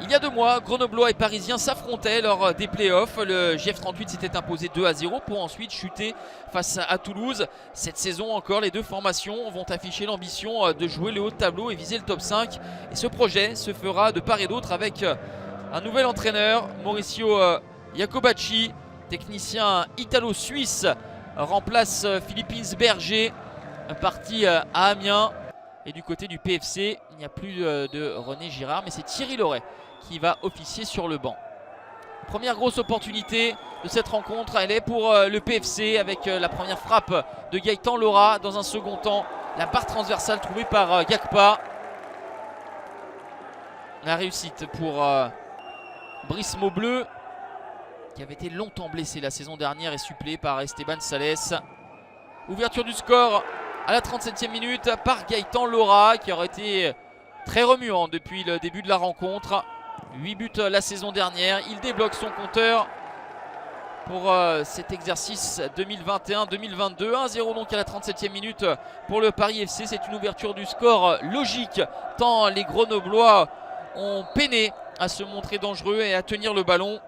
Il y a 2 mois, Grenoblois et Parisiens s'affrontaient lors des playoffs. Le GF38 s'était imposé 2-0 pour ensuite chuter face à Toulouse. Cette saison encore, les deux formations vont afficher l'ambition de jouer le haut de tableau et viser le top 5. Et ce projet se fera de part et d'autre avec un nouvel entraîneur, Mauricio Jacobacci, technicien italo-suisse, remplace Philippe Berger, parti à Amiens. Et du côté du PFC, il n'y a plus de René Girard, mais c'est Thierry Loret qui va officier sur le banc. Première grosse opportunité de cette rencontre, elle est pour le PFC avec la première frappe de Gaëtan Laura. Dans un second temps, la barre transversale trouvée par Gakpa. La réussite pour Brice Maubleu, qui avait été longtemps blessé la saison dernière et suppléé par Esteban Sales. Ouverture du score à la 37e minute par Gaëtan Laura, qui aurait été très remuant depuis le début de la rencontre. 8 buts la saison dernière. Il débloque son compteur pour cet exercice 2021-2022. 1-0 donc à la 37e minute pour le Paris FC. C'est une ouverture du score logique, tant les Grenoblois ont peiné à se montrer dangereux et à tenir le ballon.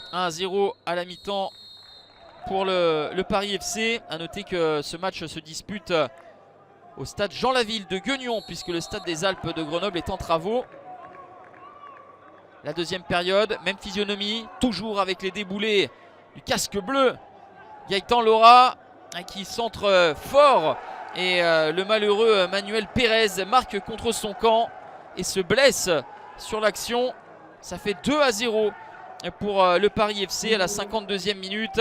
« 1-0 à la mi-temps pour le Paris FC. A noter que ce match se dispute au stade Jean Laville de Gueugnon, puisque le stade des Alpes de Grenoble est en travaux. La deuxième période, même physionomie, toujours avec les déboulés du casque bleu. Gaëtan Laura qui centre fort et le malheureux Manuel Pérez marque contre son camp et se blesse sur l'action. Ça fait 2-0 pour le Paris FC à la 52e minute.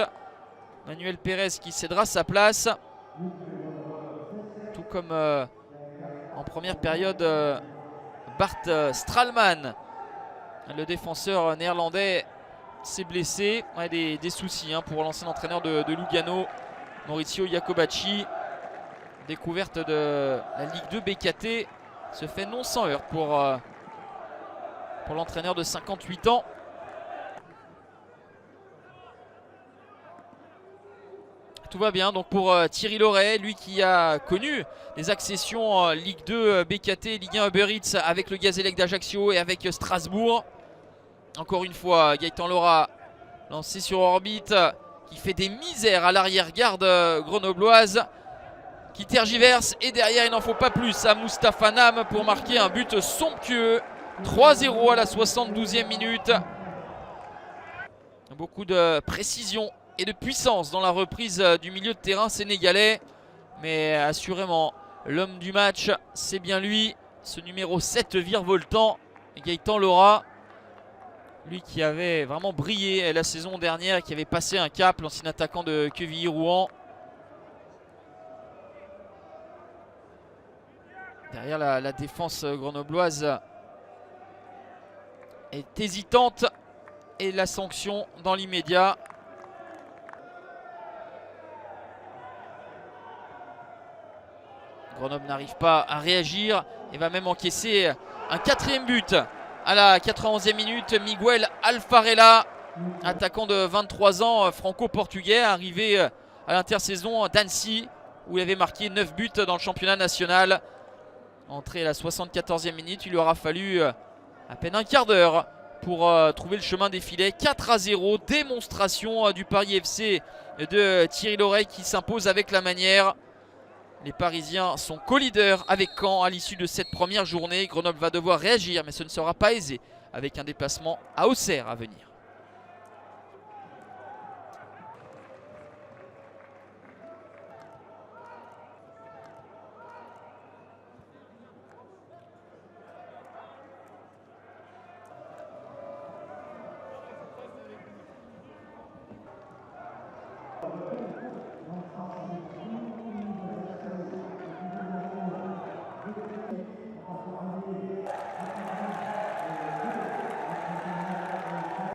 Manuel Pérez qui cédera sa place. Tout comme en première période, Bart Stralman, le défenseur néerlandais, s'est blessé. Ouais, des soucis pour l'ancien entraîneur de Lugano, Mauricio Jacobacci. Découverte de la Ligue 2 BKT se fait non sans heurts pour l'entraîneur de 58 ans. Tout va bien donc pour Thierry Loret, lui qui a connu des accessions Ligue 2 BKT, Ligue 1 Uber Eats avec le Gazélec d'Ajaccio et avec Strasbourg. Encore une fois, Gaëtan Laura lancé sur orbite, qui fait des misères à l'arrière-garde grenobloise, qui tergiverse, et derrière il n'en faut pas plus à Moustapha Nam pour marquer un but somptueux. 3-0 à la 72e minute. Beaucoup de précision et de puissance dans la reprise du milieu de terrain sénégalais. Mais assurément, l'homme du match, c'est bien lui, ce numéro 7 virevoltant, Gaëtan Laura. Lui qui avait vraiment brillé la saison dernière, qui avait passé un cap, l'ancien attaquant de Quevilly-Rouen. Derrière la défense grenobloise est hésitante et la sanction dans l'immédiat. Grenoble n'arrive pas à réagir et va même encaisser un 4e but à la 91e minute. Miguel Alfarella, attaquant de 23 ans franco-portugais, arrivé à l'intersaison d'Annecy où il avait marqué 9 buts dans le championnat national. Entré à la 74e minute, il lui aura fallu à peine un quart d'heure pour trouver le chemin des filets. 4-0, démonstration du Paris FC de Thierry Loret qui s'impose avec la manière. Les Parisiens sont co-leaders avec Caen à l'issue de cette première journée. Grenoble va devoir réagir, mais ce ne sera pas aisé avec un déplacement à Auxerre à venir.